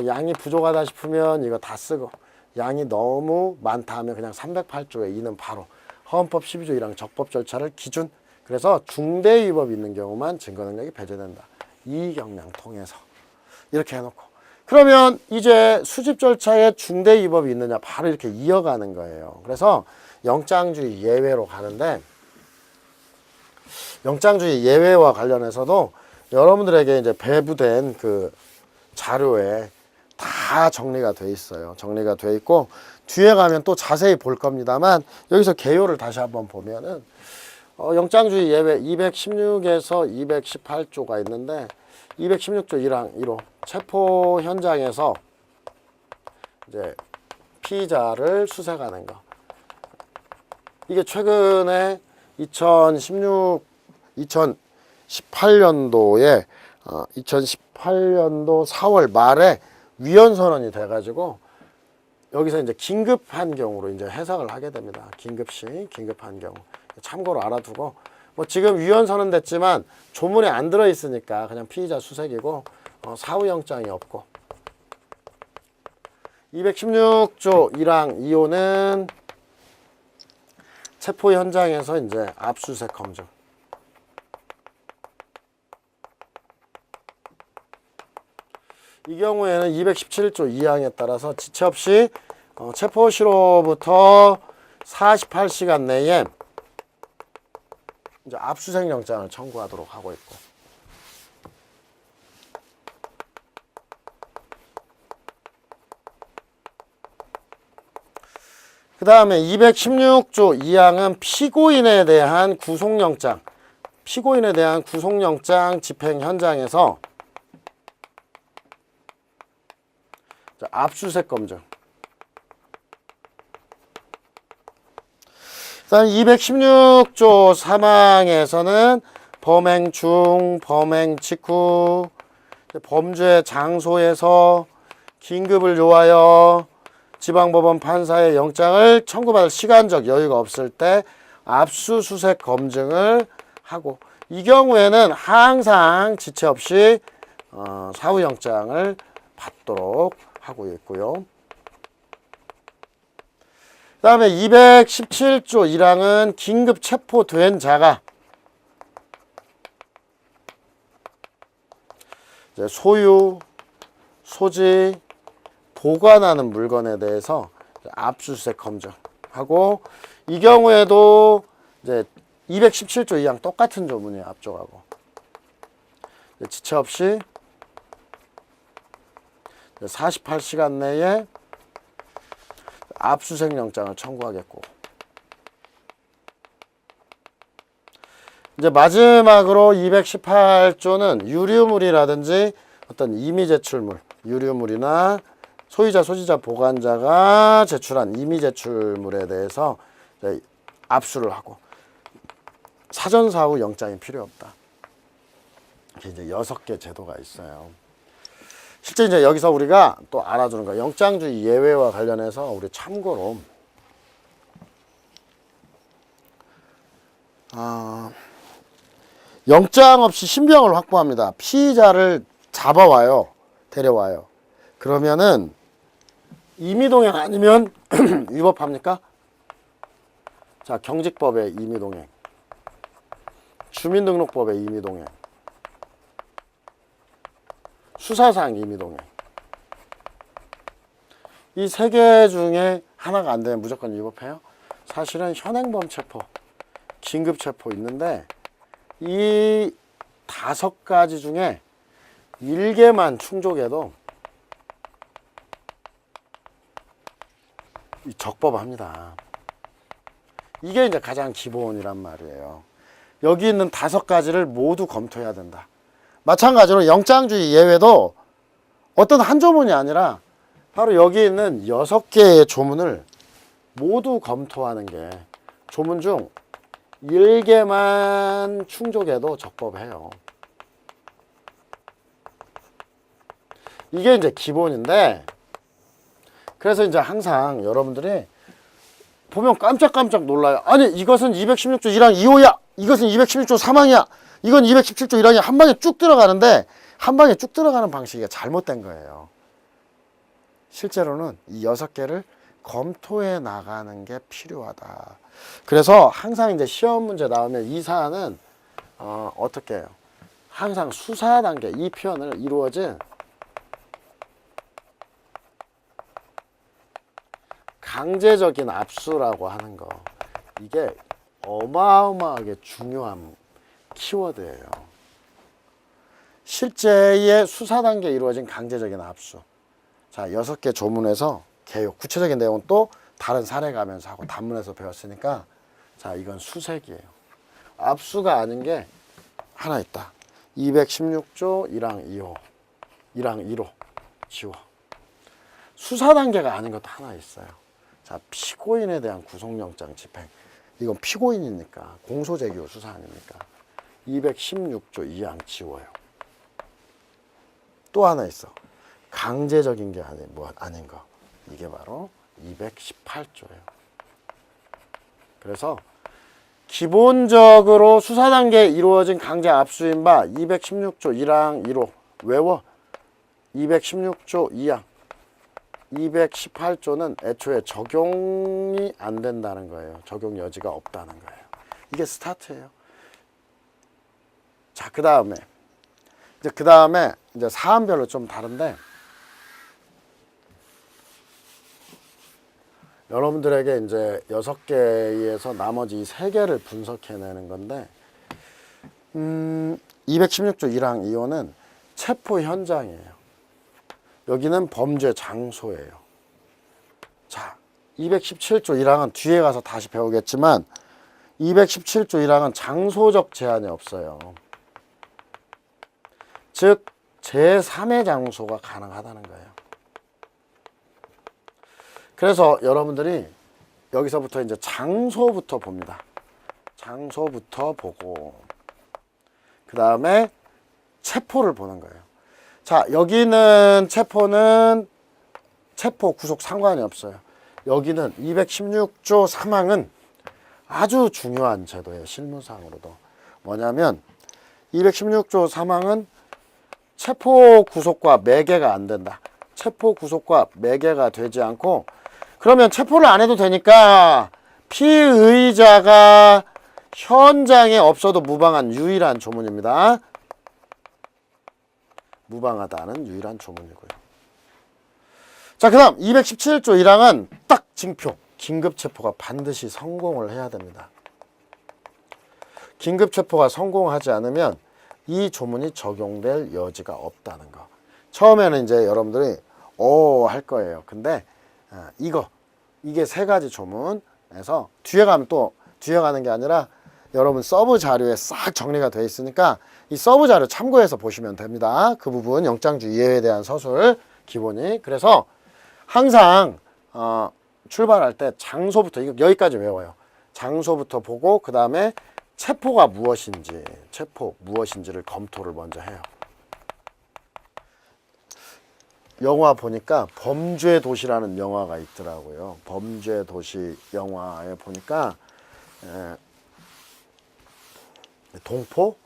양이 부족하다 싶으면 이거 다 쓰고, 양이 너무 많다 하면 그냥 308조에 있는 바로 헌법 12조 1항 적법 절차를 기준. 그래서 중대 위법이 있는 경우만 증거 능력이 배제된다. 이 경량 통해서 이렇게 해놓고, 그러면 이제 수집 절차에 중대 위법이 있느냐, 바로 이렇게 이어가는 거예요. 그래서 영장주의 예외로 가는데, 영장주의 예외와 관련해서도 여러분들에게 이제 배부된 그 자료에 다 정리가 돼 있어요. 정리가 돼 있고, 뒤에 가면 또 자세히 볼 겁니다만, 여기서 개요를 다시 한번 보면은 영장주의 예외 216에서 218조가 있는데, 216조 1항 1호 체포 현장에서 이제 피의자를 수색하는 거. 이게 최근에 2018년도에 2018년도 4월 말에 위헌 선언이 돼가지고 여기서 이제 긴급한 경우로 이제 해석을 하게 됩니다. 긴급시 긴급한 경우. 참고로 알아두고, 뭐 지금 위헌 선언됐지만 조문에 안 들어 있으니까 그냥 피의자 수색이고 사후 영장이 없고. 216조 1항 2호는 체포 현장에서 이제 압수수색 검증. 이 경우에는 217조 2항에 따라서 지체 없이 체포시로부터 48시간 내에 이제 압수수색 영장을 청구하도록 하고 있고, 그 다음에 216조 2항은 피고인에 대한 구속영장, 피고인에 대한 구속영장 집행 현장에서 압수수색 검증. 그다음 216조 3항에서는 범행 중, 범행 직후, 범죄 장소에서 긴급을 요하여 지방법원 판사의 영장을 청구받을 시간적 여유가 없을 때 압수수색 검증을 하고, 이 경우에는 항상 지체 없이 사후영장을 받도록 하고 있고요. 그 다음에 217조 1항은 긴급 체포된 자가 이제 소유, 소지, 보관하는 물건에 대해서 압수수색 검증하고, 이 경우에도 이제 217조 2항 똑같은 조문이에요. 앞쪽하고 지체 없이 48시간 내에 압수수색 영장을 청구하겠고, 이제 마지막으로 218조는 유류물이라든지 어떤 임의 제출물, 유류물이나 소유자, 소지자, 보관자가 제출한 임의 제출물에 대해서 압수를 하고, 사전 사후 영장이 필요 없다. 이렇게 이제 6개 제도가 있어요. 실제 이제 여기서 우리가 또 알아두는 거, 영장주의 예외와 관련해서 우리 참고로 영장 없이 신병을 확보합니다. 피의자를 잡아와요. 데려와요. 그러면은 임의동행 아니면 위법합니까? 자, 경직법의 임의동행, 주민등록법의 임의동행, 수사상 임의동행, 이 3개 중에 하나가 안 되면 무조건 위법해요. 사실은 현행범 체포, 긴급 체포 있는데 이 5가지 중에 1개만 충족해도 적법합니다. 이게 이제 가장 기본이란 말이에요. 여기 있는 5가지를 모두 검토해야 된다. 마찬가지로 영장주의 예외도 어떤 한 조문이 아니라 바로 여기 있는 6개의 조문을 모두 검토하는 게, 조문 중 1개만 충족해도 적법해요. 이게 이제 기본인데, 그래서 이제 항상 여러분들이 보면 깜짝깜짝 놀라요. 아니, 이것은 216조 1항 2호야. 이것은 216조 3항이야. 이건 217조 1항이 한 방에 쭉 들어가는데, 한 방에 쭉 들어가는 방식이 잘못된 거예요. 실제로는 이 6개를 검토해 나가는 게 필요하다. 그래서 항상 이제 시험 문제 나오면 이 사안은 어떻게 해요? 항상 수사 단계, 이 표현을 이루어진 강제적인 압수라고 하는 거, 이게 어마어마하게 중요한 키워드예요. 실제의 수사 단계에 이루어진 강제적인 압수. 자, 6개 조문에서 개요. 구체적인 내용은 또 다른 사례 가면서 하고 단문에서 배웠으니까, 자, 이건 수색이에요. 압수가 아닌 게 하나 있다. 216조 1항 2호, 1항 1호 지워. 수사 단계가 아닌 것도 하나 있어요. 자, 피고인에 대한 구속영장 집행. 이건 피고인이니까 공소제기호 수사 아닙니까? 216조 2항 지워요. 또 하나 있어. 강제적인 게 아닌 거. 이게 바로 218조예요. 그래서 기본적으로 수사 단계에 이루어진 강제 압수인 바 216조 1항 1호 외워. 216조 2항. 218조는 애초에 적용이 안 된다는 거예요. 적용 여지가 없다는 거예요. 이게 스타트예요. 자, 그 다음에 이제 사안별로 좀 다른데, 여러분들에게 이제 6개에서 나머지 3개를 분석해내는 건데, 216조 1항 2호는 체포 현장이에요. 여기는 범죄 장소예요. 자, 217조 1항은 뒤에 가서 다시 배우겠지만, 217조 1항은 장소적 제한이 없어요. 즉 제3의 장소가 가능하다는 거예요. 그래서 여러분들이 여기서부터 이제 장소부터 봅니다. 장소부터 보고 그 다음에 체포를 보는 거예요. 자, 여기는 체포 구속 상관이 없어요. 여기는 216조 3항은 아주 중요한 제도예요. 실무상으로도. 뭐냐면 216조 3항은 체포 구속과 매개가 안 된다. 체포 구속과 매개가 되지 않고, 그러면 체포를 안 해도 되니까 피의자가 현장에 없어도 무방한 유일한 조문입니다. 무방하다는 유일한 조문이고요. 자, 그 다음 217조 1항은 딱 징표. 긴급체포가 반드시 성공을 해야 됩니다. 긴급체포가 성공하지 않으면 이 조문이 적용될 여지가 없다는 거. 처음에는 이제 여러분들이 할 거예요. 근데 이게 3가지 조문에서 뒤에 가면 또 뒤에 가는 게 아니라 여러분 서브 자료에 싹 정리가 되어 있으니까 이 서브 자료 참고해서 보시면 됩니다. 그 부분 영장주 이해에 대한 서술 기본이. 그래서 항상 출발할 때 장소부터, 이거 여기까지 외워요. 장소부터 보고 그 다음에 체포가 무엇인지를 검토를 먼저 해요. 영화 보니까 범죄도시라는 영화가 있더라고요. 범죄도시 영화에 보니까 동포?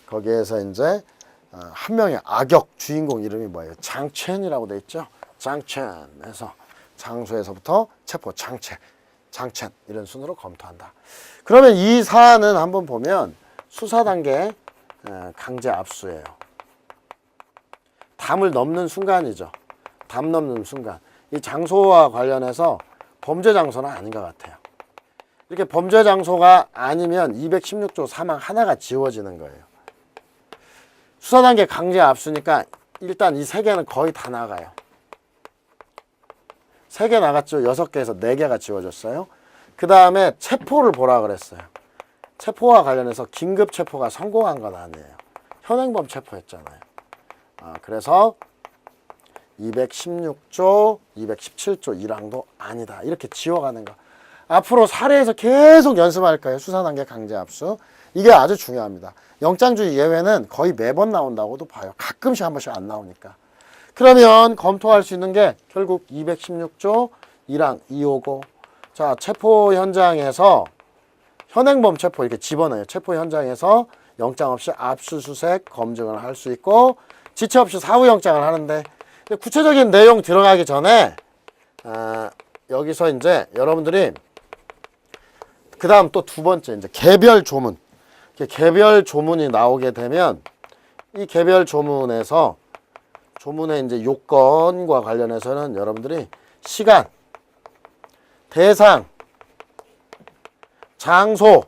거기에서 이제 한 명의 악역 주인공 이름이 뭐예요? 장첸이라고 돼 있죠. 장첸에서 장소에서부터 체포, 장첸 이런 순으로 검토한다. 그러면 이 사안은 한번 보면 수사 단계 강제 압수예요. 담을 넘는 순간이죠. 담 넘는 순간. 이 장소와 관련해서 범죄 장소는 아닌 것 같아요. 이렇게 범죄 장소가 아니면 216조 3항 하나가 지워지는 거예요. 수사 단계 강제 압수니까 일단 이 3개는 거의 다 나가요. 3개 나갔죠. 6개에서 4개가 지워졌어요. 그 다음에 체포를 보라 그랬어요. 체포와 관련해서 긴급 체포가 성공한 건 아니에요. 현행범 체포했잖아요. 그래서 216조, 217조 1항도 아니다. 이렇게 지워가는 거. 앞으로 사례에서 계속 연습할 거예요. 수사단계 강제 압수. 이게 아주 중요합니다. 영장주의 예외는 거의 매번 나온다고도 봐요. 가끔씩 한 번씩 안 나오니까. 그러면 검토할 수 있는 게 결국 216조 1항 259. 자, 체포 현장에서 현행범 체포 이렇게 집어넣어요. 체포 현장에서 영장 없이 압수수색 검증을 할 수 있고 지체 없이 사후영장을 하는데, 구체적인 내용 들어가기 전에 여기서 이제 여러분들이 그 다음 또 두 번째 이제 개별 조문. 개별 조문이 나오게 되면 이 개별 조문에서 조문의 이제 요건과 관련해서는 여러분들이 시간, 대상, 장소,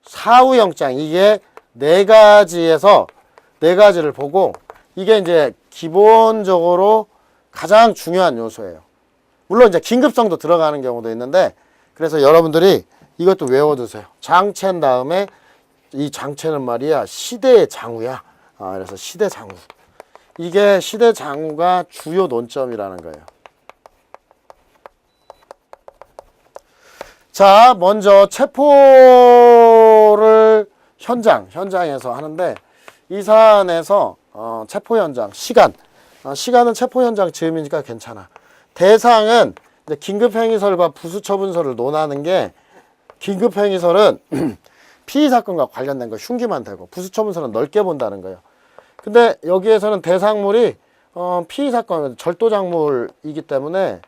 사후영장, 이게 네 가지에서 네 가지를 보고 이게 이제 기본적으로 가장 중요한 요소예요. 물론 이제 긴급성도 들어가는 경우도 있는데, 그래서 여러분들이 이것도 외워두세요. 장체인 다음에 이 장체는 말이야 시대의 장우야. 그래서 시대 장우. 이게 시대 장우가 주요 논점이라는 거예요. 자, 먼저 체포를 현장에서 하는데, 이 사안에서 체포 현장 시간은 체포 현장 즈음이니까 괜찮아. 대상은 이제 긴급행위설과 부수처분설을 논하는 게, 긴급행위설은 피의 사건과 관련된 거 흉기만 되고, 부수처분설은 넓게 본다는 거예요. 근데 여기에서는 대상물이 피의 사건 절도작물이기 때문에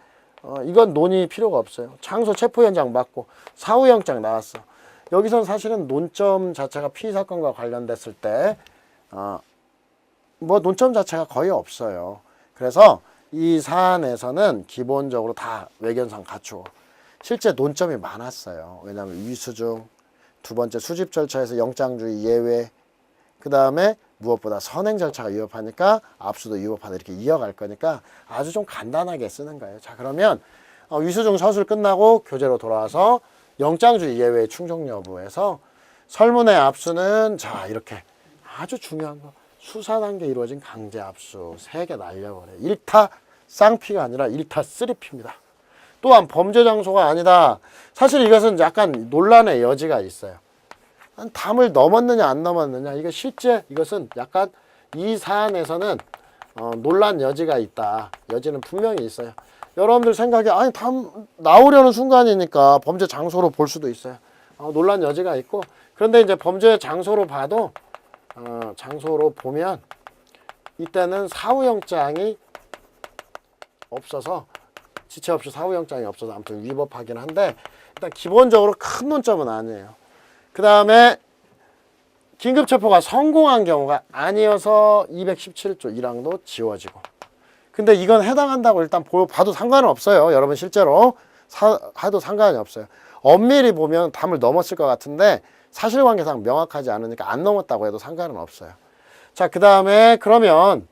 이건 논의 필요가 없어요. 장소 체포 현장 맞고 사후영장 나왔어. 여기선 사실은 논점 자체가 피의 사건과 관련됐을 때 뭐 논점 자체가 거의 없어요. 그래서 이 사안에서는 기본적으로 다 외견상 갖추고, 실제 논점이 많았어요. 왜냐하면 위수중, 두 번째 수집 절차에서 영장주의 예외, 그 다음에 무엇보다 선행 절차가 위법하니까 압수도 위법하다, 이렇게 이어갈 거니까 아주 좀 간단하게 쓰는 거예요. 자, 그러면 위수중 서술 끝나고 교재로 돌아와서 영장주의 예외 충족 여부에서 설문의 압수는, 자, 이렇게 아주 중요한 거, 수사 단계 이루어진 강제 압수 3개 날려버려. 1타 쌍피가 아니라 1타 3피입니다. 또한 범죄 장소가 아니다. 사실 이것은 약간 논란의 여지가 있어요. 담을 넘었느냐 안 넘었느냐, 이거 실제 이것은 약간 이 사안에서는 논란 여지가 있다. 여지는 분명히 있어요. 여러분들 생각에 아니 담 나오려는 순간이니까 범죄 장소로 볼 수도 있어요. 논란 여지가 있고, 그런데 이제 범죄 장소로 봐도 장소로 보면 이때는 사후영장이 없어서, 지체 없이 사후영장이 없어서 아무튼 위법하긴 한데, 일단 기본적으로 큰 논점은 아니에요. 그 다음에 긴급체포가 성공한 경우가 아니어서 217조 1항도 지워지고, 근데 이건 해당한다고 일단 봐도 상관은 없어요. 여러분 실제로 해도 상관이 없어요. 엄밀히 보면 담을 넘었을 것 같은데 사실관계상 명확하지 않으니까 안 넘었다고 해도 상관은 없어요. 자, 그 다음에 그러면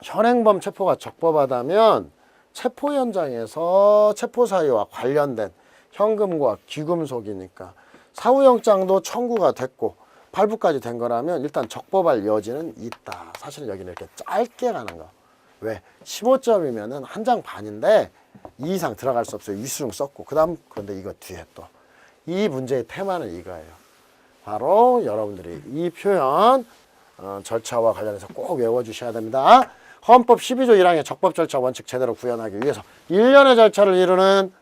현행범 체포가 적법하다면 체포 현장에서 체포 사유와 관련된 현금과 귀금속이니까 사후영장도 청구가 됐고 발부까지 된 거라면 일단 적법할 여지는 있다. 사실은 여기는 이렇게 짧게 가는 거. 왜? 15점이면은 한 장 반인데 2 이상 들어갈 수 없어요. 위수중 썼고. 그런데 이거 뒤에 또 이 문제의 테마는 이거예요. 바로 여러분들이 이 표현 절차와 관련해서 꼭 외워주셔야 됩니다. 헌법 12조 1항의 적법 절차 원칙 제대로 구현하기 위해서 일련의 절차를 이루는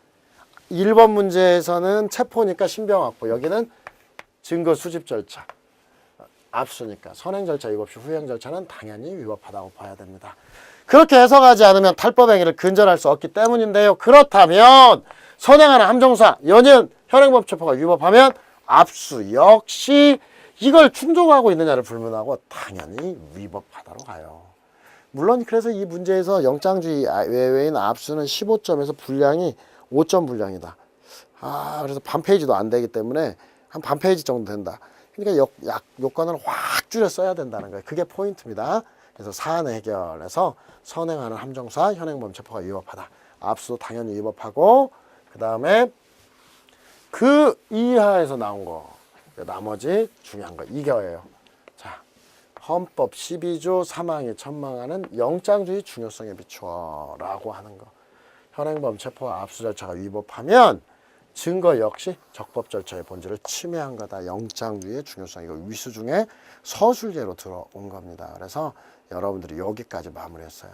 1번 문제에서는 체포니까 신병 확보, 여기는 증거 수집 절차, 압수니까 선행 절차 위법 시 후행 절차는 당연히 위법하다고 봐야 됩니다. 그렇게 해석하지 않으면 탈법 행위를 근절할 수 없기 때문인데요. 그렇다면 선행하는 함정사 연이은 현행범 체포가 위법하면 압수 역시 이걸 충족하고 있느냐를 불문하고 당연히 위법하다로 가요. 물론 그래서 이 문제에서 영장주의 외외인 압수는 15점에서 분량이 5점 분량이다. 그래서 반 페이지도 안 되기 때문에 한 반 페이지 정도 된다. 그러니까 요건을 확 줄여 써야 된다는 거예요. 그게 포인트입니다. 그래서 사안 해결에서 선행하는 함정사 현행범 체포가 위법하다. 압수도 당연히 위법하고, 그 다음에 그 이하에서 나온 거, 나머지 중요한 거 이거예요. 자, 헌법 12조 3항이 천망하는 영장주의 중요성에 비추어 라고 하는 거. 현행범 체포와 압수 절차가 위법하면 증거 역시 적법 절차의 본질을 침해한 거다. 영장주의의 중요성, 이거 위수중에 서술제로 들어온 겁니다. 그래서 여러분들이 여기까지 마무리했어요.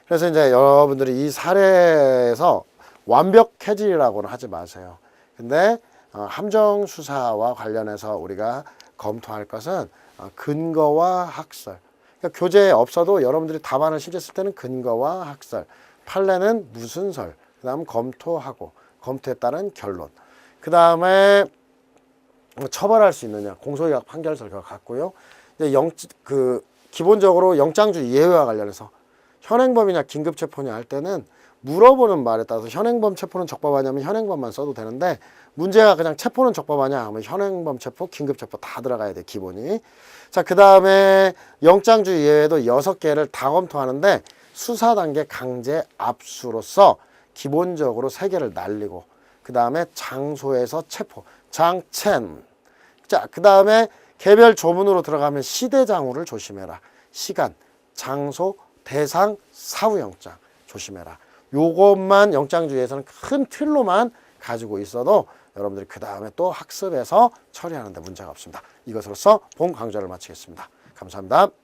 그래서 이제 여러분들이 이 사례에서 완벽해질이라고는 하지 마세요. 근데 함정 수사와 관련해서 우리가 검토할 것은 근거와 학설. 그러니까 교재에 없어도 여러분들이 답안을 실제 쓸 때는 근거와 학설, 판례는 무슨 설, 그 다음 검토하고 검토에 따른 결론, 그 다음에 처벌할 수 있느냐, 공소유학 판결설 그거 같고요. 기본적으로 영장주의 예외와 관련해서 현행범이냐 긴급체포냐 할 때는 물어보는 말에 따라서 현행범 체포는 적법하냐면 현행범만 써도 되는데 문제가 그냥 체포는 적법하냐 하면 현행범 체포, 긴급체포 다 들어가야 돼 기본이. 자, 그 다음에 영장주 예외도 6개를 다 검토하는데 수사 단계 강제 압수로서 기본적으로 3개를 날리고 그 다음에 장소에서 체포, 장첸. 자, 그 다음에 개별 조문으로 들어가면 시대장후를 조심해라. 시간, 장소, 대상, 사후영장 조심해라. 요것만 영장주의에서는 큰 틀로만 가지고 있어도 여러분들이 그 다음에 또 학습해서 처리하는 데 문제가 없습니다. 이것으로서 본 강좌를 마치겠습니다. 감사합니다.